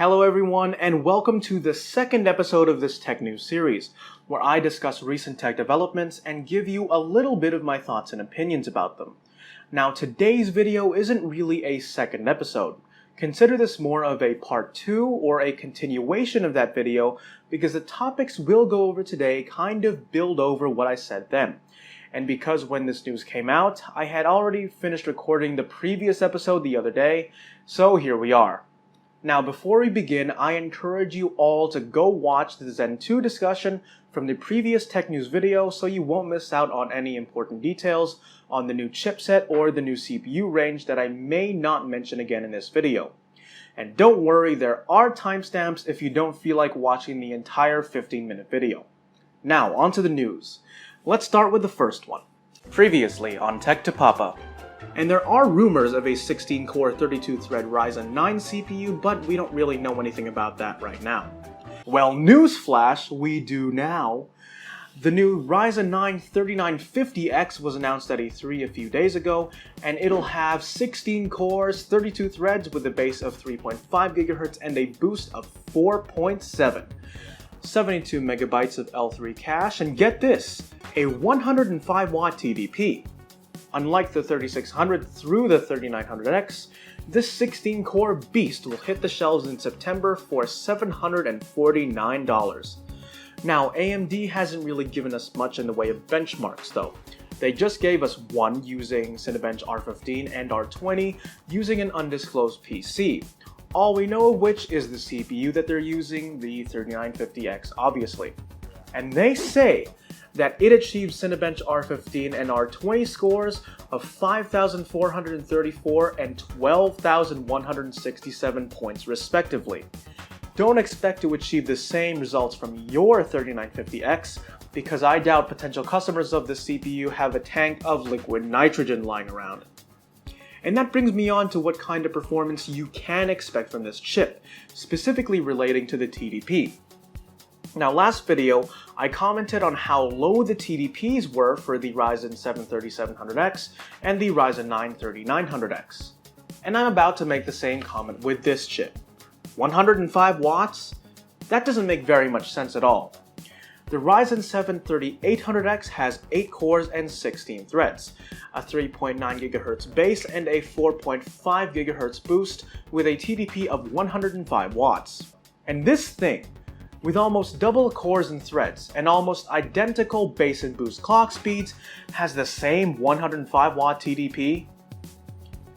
Hello everyone, and welcome to the second episode of this tech news series, where I discuss recent tech developments and give you a little bit of my thoughts and opinions about them. Now, today's video isn't really a second episode. Consider this more of a part 2 or a continuation of that video, because the topics we'll go over today kind of build over what I said then. And because when this news came out, I had already finished recording the previous episode the other day, so here we are. Now, before we begin, I encourage you all to go watch the Zen 2 discussion from the previous tech news video so you won't miss out on any important details on the new chipset or the new CPU range that I may not mention again in this video. And don't worry, there are timestamps if you don't feel like watching the entire 15-minute video. Now, on to the news. Let's start with the first one. Previously on Tech to Papa. And there are rumors of a 16-core 32-thread Ryzen 9 CPU, but we don't really know anything about that right now. Well, newsflash, we do now. The new Ryzen 9 3950X was announced at E3 a few days ago, and it'll have 16 cores, 32 threads with a base of 3.5 GHz and a boost of 4.7. 72 megabytes of L3 cache, and get this, a 105 watt TDP. Unlike the 3600 through the 3900X, this 16-core beast will hit the shelves in September for $749. Now, AMD hasn't really given us much in the way of benchmarks though. They just gave us one using Cinebench R15 and R20 using an undisclosed PC. All we know of which is the CPU that they're using, the 3950X obviously. And they say that it achieves Cinebench R15 and R20 scores of 5,434 and 12,167 points respectively. Don't expect to achieve the same results from your 3950X, because I doubt potential customers of this CPU have a tank of liquid nitrogen lying around. And that brings me on to what kind of performance you can expect from this chip, specifically relating to the TDP. Now, last video, I commented on how low the TDPs were for the Ryzen 7 3700X and the Ryzen 9 3900X. And I'm about to make the same comment with this chip. 105 watts? That doesn't make very much sense at all. The Ryzen 7 3800X has 8 cores and 16 threads, a 3.9 GHz base and a 4.5 GHz boost with a TDP of 105 watts. And this thing, with almost double cores and threads and almost identical base and boost clock speeds, has the same 105 watt TDP?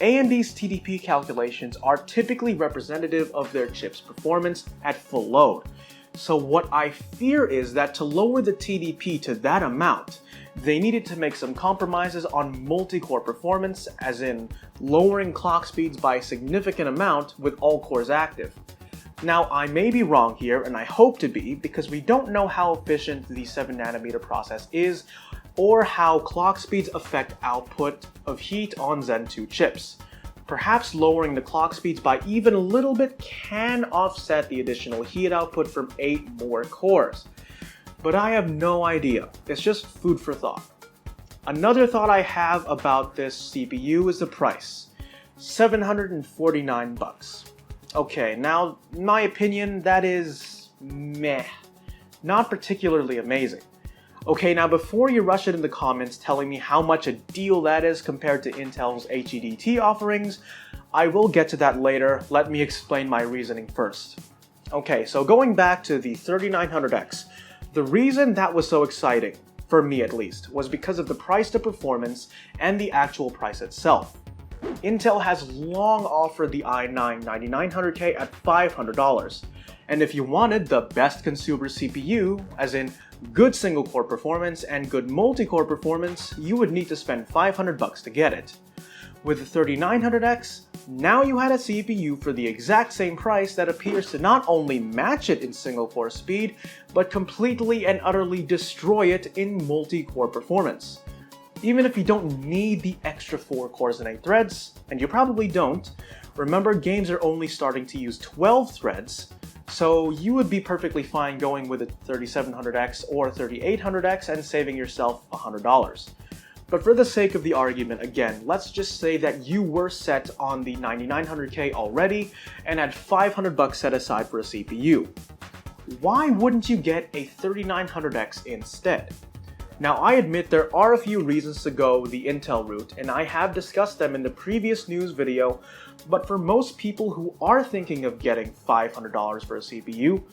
AMD's TDP calculations are typically representative of their chip's performance at full load. So what I fear is that to lower the TDP to that amount, they needed to make some compromises on multi-core performance, as in lowering clock speeds by a significant amount with all cores active. Now, I may be wrong here, and I hope to be, because we don't know how efficient the 7nm process is, or how clock speeds affect output of heat on Zen 2 chips. Perhaps lowering the clock speeds by even a little bit can offset the additional heat output from 8 more cores. But I have no idea. It's just food for thought. Another thought I have about this CPU is the price. $749. Okay, now, in my opinion, that is meh. Not particularly amazing. Okay, now before you rush it in the comments telling me how much a deal that is compared to Intel's HEDT offerings, I will get to that later. Let me explain my reasoning first. Okay, so going back to the 3900X, the reason that was so exciting, for me at least, was because of the price to performance and the actual price itself. Intel has long offered the i9-9900K at $500, and if you wanted the best consumer CPU, as in good single-core performance and good multi-core performance, you would need to spend $500 to get it. With the 3900X, now you had a CPU for the exact same price that appears to not only match it in single-core speed, but completely and utterly destroy it in multi-core performance. Even if you don't need the extra 4 cores and 8 threads, and you probably don't, remember games are only starting to use 12 threads, so you would be perfectly fine going with a 3700X or 3800X and saving yourself $100. But for the sake of the argument, again, let's just say that you were set on the 9900K already and had $500 set aside for a CPU. Why wouldn't you get a 3900X instead? Now, I admit there are a few reasons to go the Intel route, and I have discussed them in the previous news video, but for most people who are thinking of getting $500 for a CPU,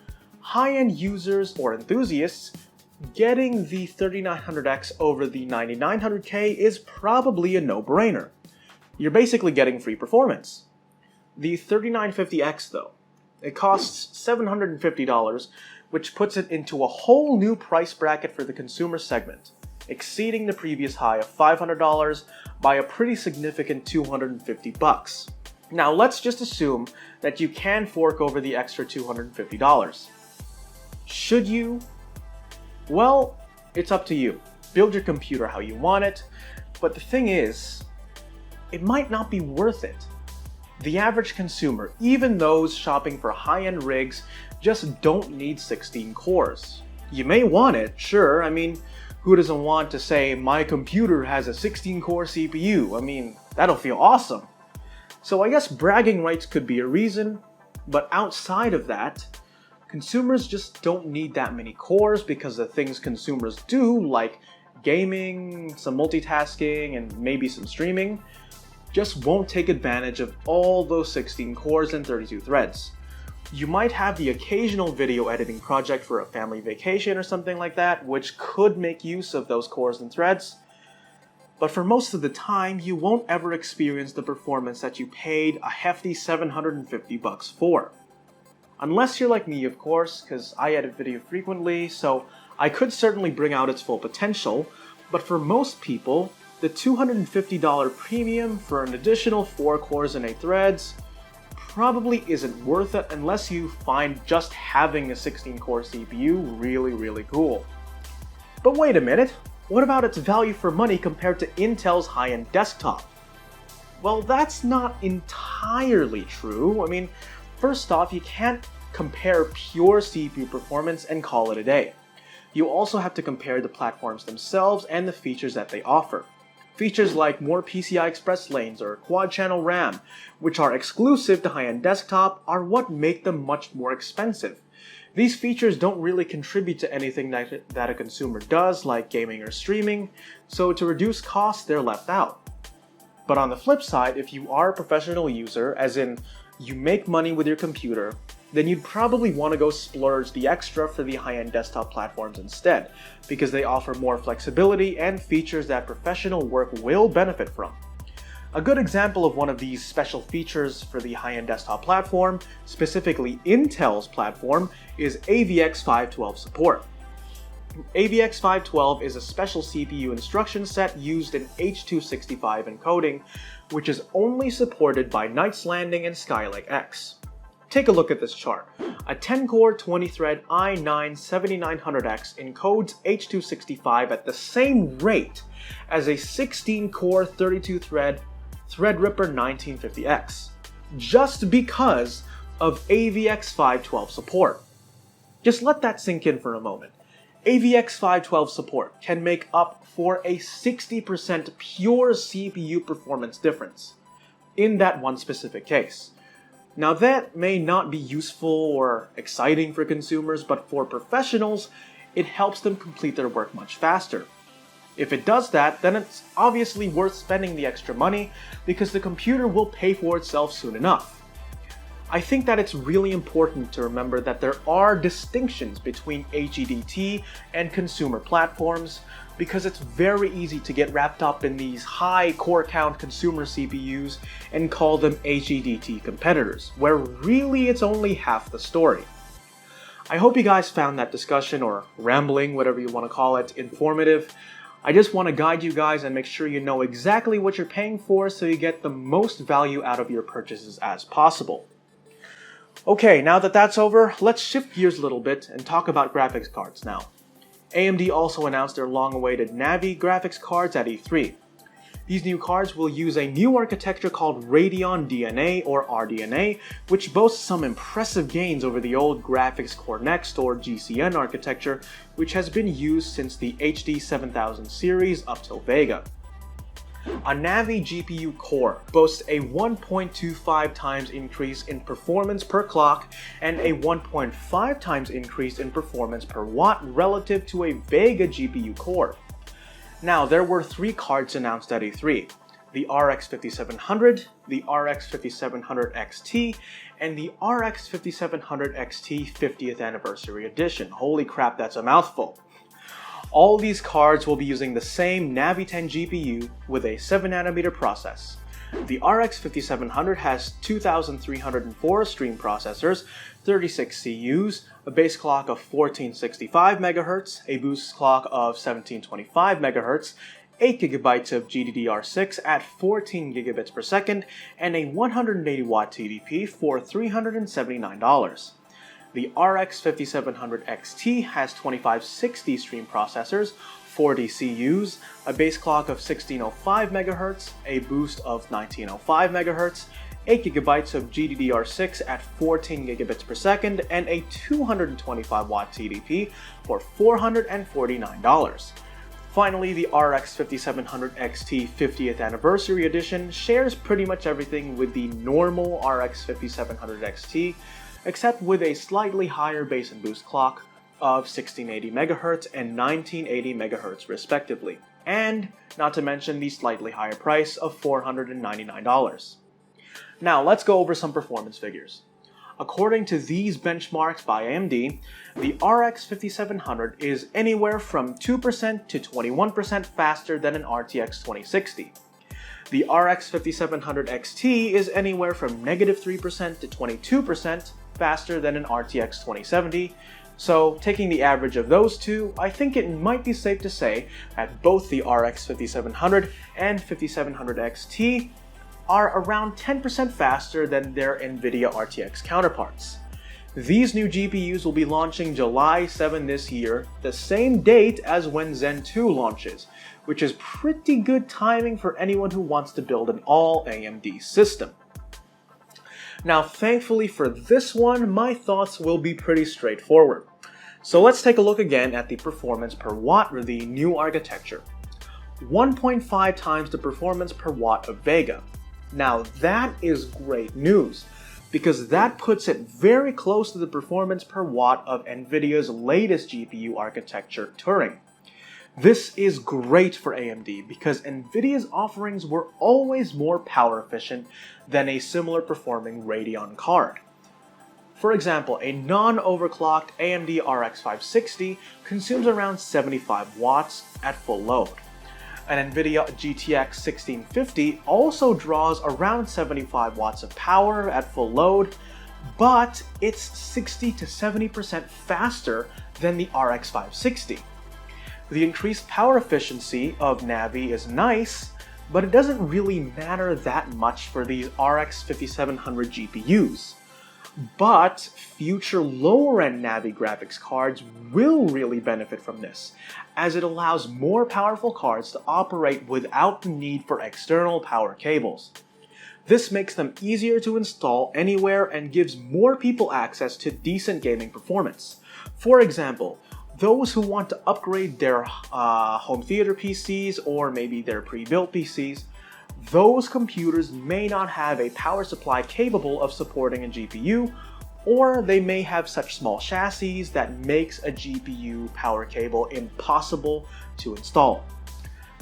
high-end users or enthusiasts, getting the 3900X over the 9900K is probably a no-brainer. You're basically getting free performance. The 3950X though, it costs $750, which puts it into a whole new price bracket for the consumer segment, exceeding the previous high of $500 by a pretty significant $250. Now let's just assume that you can fork over the extra $250. Should you? Well, it's up to you. Build your computer how you want it, but the thing is, it might not be worth it. The average consumer, even those shopping for high-end rigs, just don't need 16 cores. You may want it, sure. I mean, who doesn't want to say, my computer has a 16-core CPU? I mean, that'll feel awesome. So I guess bragging rights could be a reason, but outside of that, consumers just don't need that many cores because the things consumers do, like gaming, some multitasking, and maybe some streaming, just won't take advantage of all those 16 cores and 32 threads. You might have the occasional video editing project for a family vacation or something like that, which could make use of those cores and threads, but for most of the time, you won't ever experience the performance that you paid a hefty $750 for. Unless you're like me, of course, because I edit video frequently, so I could certainly bring out its full potential, but for most people, the $250 premium for an additional 4 cores and 8 threads probably isn't worth it unless you find just having a 16-core CPU really cool. But wait a minute, what about its value for money compared to Intel's high-end desktop? Well, that's not entirely true. I mean, first off, you can't compare pure CPU performance and call it a day. You also have to compare the platforms themselves and the features that they offer. Features like more PCI Express lanes or quad-channel RAM, which are exclusive to high-end desktop, are what make them much more expensive. These features don't really contribute to anything that a consumer does, like gaming or streaming, so to reduce costs, they're left out. But on the flip side, if you are a professional user, as in you make money with your computer, then you'd probably want to go splurge the extra for the high-end desktop platforms instead, because they offer more flexibility and features that professional work will benefit from. A good example of one of these special features for the high-end desktop platform, specifically Intel's platform, is AVX512 support. AVX512 is a special CPU instruction set used in H.265 encoding, which is only supported by Knights Landing and Skylake X. Take a look at this chart. A 10-core 20-thread i9-7900X encodes H.265 at the same rate as a 16-core 32-thread Threadripper 1950X, just because of AVX512 support. Just let that sink in for a moment. AVX512 support can make up for a 60% pure CPU performance difference in that one specific case. Now that may not be useful or exciting for consumers, but for professionals, it helps them complete their work much faster. If it does that, then it's obviously worth spending the extra money because the computer will pay for itself soon enough. I think that it's really important to remember that there are distinctions between HEDT and consumer platforms because it's very easy to get wrapped up in these high core count consumer CPUs and call them HEDT competitors, where really it's only half the story. I hope you guys found that discussion, or rambling, whatever you want to call it, informative. I just want to guide you guys and make sure you know exactly what you're paying for so you get the most value out of your purchases as possible. Okay, now that that's over, let's shift gears a little bit and talk about graphics cards now. AMD also announced their long-awaited Navi graphics cards at E3. These new cards will use a new architecture called Radeon DNA or RDNA, which boasts some impressive gains over the old Graphics Core Next or GCN architecture, which has been used since the HD 7000 series up till Vega. A Navi GPU core boasts a 1.25 times increase in performance per clock and a 1.5 times increase in performance per watt relative to a Vega GPU core. Now, there were 3 cards announced at E3. The RX 5700, the RX 5700 XT, and the RX 5700 XT 50th Anniversary Edition. Holy crap, that's a mouthful. All these cards will be using the same Navi 10 GPU with a 7nm process. The RX 5700 has 2304 stream processors, 36 CUs, a base clock of 1465 MHz, a boost clock of 1725 MHz, 8GB of GDDR6 at 14 gigabits per second, and a 180-watt TDP for $379. The RX 5700 XT has 2560 stream processors, 40 CUs, a base clock of 1605 MHz, a boost of 1905 MHz, 8GB of GDDR6 at 14 gigabits per second, and a 225-watt TDP for $449. Finally, the RX 5700 XT 50th Anniversary Edition shares pretty much everything with the normal RX 5700 XT, except with a slightly higher base and boost clock of 1680 MHz and 1980 MHz respectively, and not to mention the slightly higher price of $499. Now let's go over some performance figures. According to these benchmarks by AMD, the RX 5700 is anywhere from 2% to 21% faster than an RTX 2060. The RX 5700 XT is anywhere from -3% to 22% faster than an RTX 2070, so taking the average of those two, I think it might be safe to say that both the RX 5700 and 5700 XT are around 10% faster than their NVIDIA RTX counterparts. These new GPUs will be launching July 7 this year, the same date as when Zen 2 launches, which is pretty good timing for anyone who wants to build an all AMD system. Now, thankfully for this one, my thoughts will be pretty straightforward. So let's take a look again at the performance per watt with the new architecture. 1.5 times the performance per watt of Vega. Now that is great news, because that puts it very close to the performance per watt of NVIDIA's latest GPU architecture, Turing. This is great for AMD because NVIDIA's offerings were always more power efficient than a similar performing Radeon card. For example, a non-overclocked AMD RX 560 consumes around 75 watts at full load. An NVIDIA GTX 1650 also draws around 75 watts of power at full load, but it's 60 to 70% faster than the RX 560. The increased power efficiency of Navi is nice, but it doesn't really matter that much for these RX 5700 GPUs. But future lower-end Navi graphics cards will really benefit from this, as it allows more powerful cards to operate without the need for external power cables. This makes them easier to install anywhere and gives more people access to decent gaming performance. For example, those who want to upgrade their home theater PCs or maybe their pre-built PCs, those computers may not have a power supply capable of supporting a GPU, or they may have such small chassis that makes a GPU power cable impossible to install.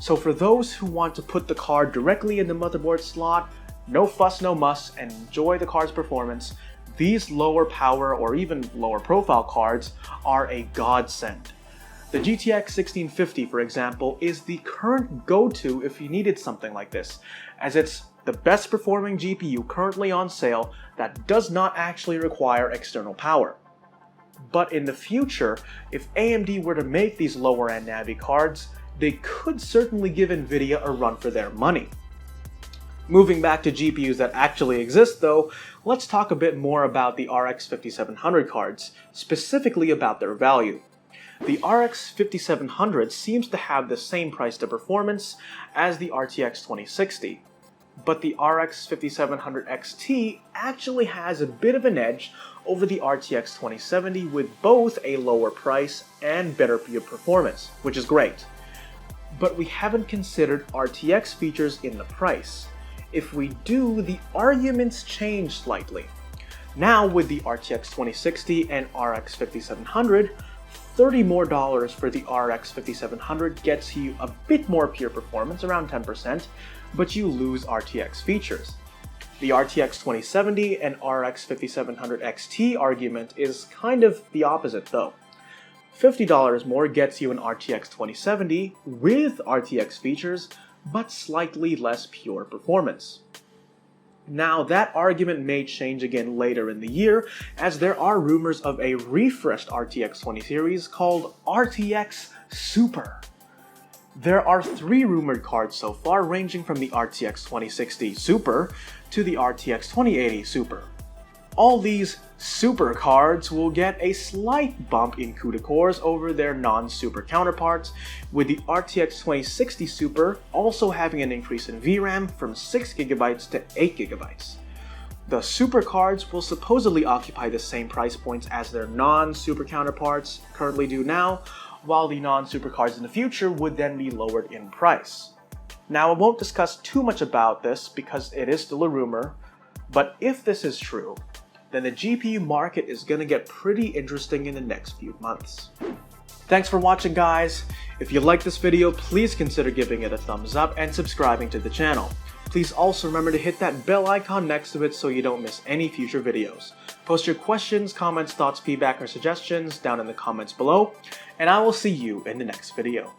So for those who want to put the card directly in the motherboard slot, no fuss, no muss, and enjoy the card's performance, these lower power or even lower profile cards are a godsend. The GTX 1650, for example, is the current go-to if you needed something like this, as it's the best performing GPU currently on sale that does not actually require external power. But in the future, if AMD were to make these lower-end Navi cards, they could certainly give NVIDIA a run for their money. Moving back to GPUs that actually exist though, let's talk a bit more about the RX 5700 cards, specifically about their value. The RX 5700 seems to have the same price to performance as the RTX 2060, but the RX 5700 XT actually has a bit of an edge over the RTX 2070 with both a lower price and better performance, which is great. but we haven't considered RTX features in the price. If we do, the arguments change slightly. Now with the RTX 2060 and RX 5700, $30 more for the RX 5700 gets you a bit more pure performance, around 10%, but you lose RTX features. The RTX 2070 and RX 5700 XT argument is kind of the opposite though. $50 more gets you an RTX 2070 with RTX features, but slightly less pure performance. Now, that argument may change again later in the year, as there are rumors of a refreshed RTX 20 series called RTX Super. There are 3 rumored cards so far, ranging from the RTX 2060 Super to the RTX 2080 Super. All these Super cards will get a slight bump in CUDA cores over their non-Super counterparts, with the RTX 2060 Super also having an increase in VRAM from 6GB to 8GB. The Super cards will supposedly occupy the same price points as their non-Super counterparts currently do now, while the non-Super cards in the future would then be lowered in price. Now, I won't discuss too much about this because it is still a rumor, but if this is true, then the GPU market is gonna get pretty interesting in the next few months. Thanks for watching, guys. If you liked this video, please consider giving it a thumbs up and subscribing to the channel. Please also remember to hit that bell icon next to it so you don't miss any future videos. Post your questions, comments, thoughts, feedback, or suggestions down in the comments below, and I will see you in the next video.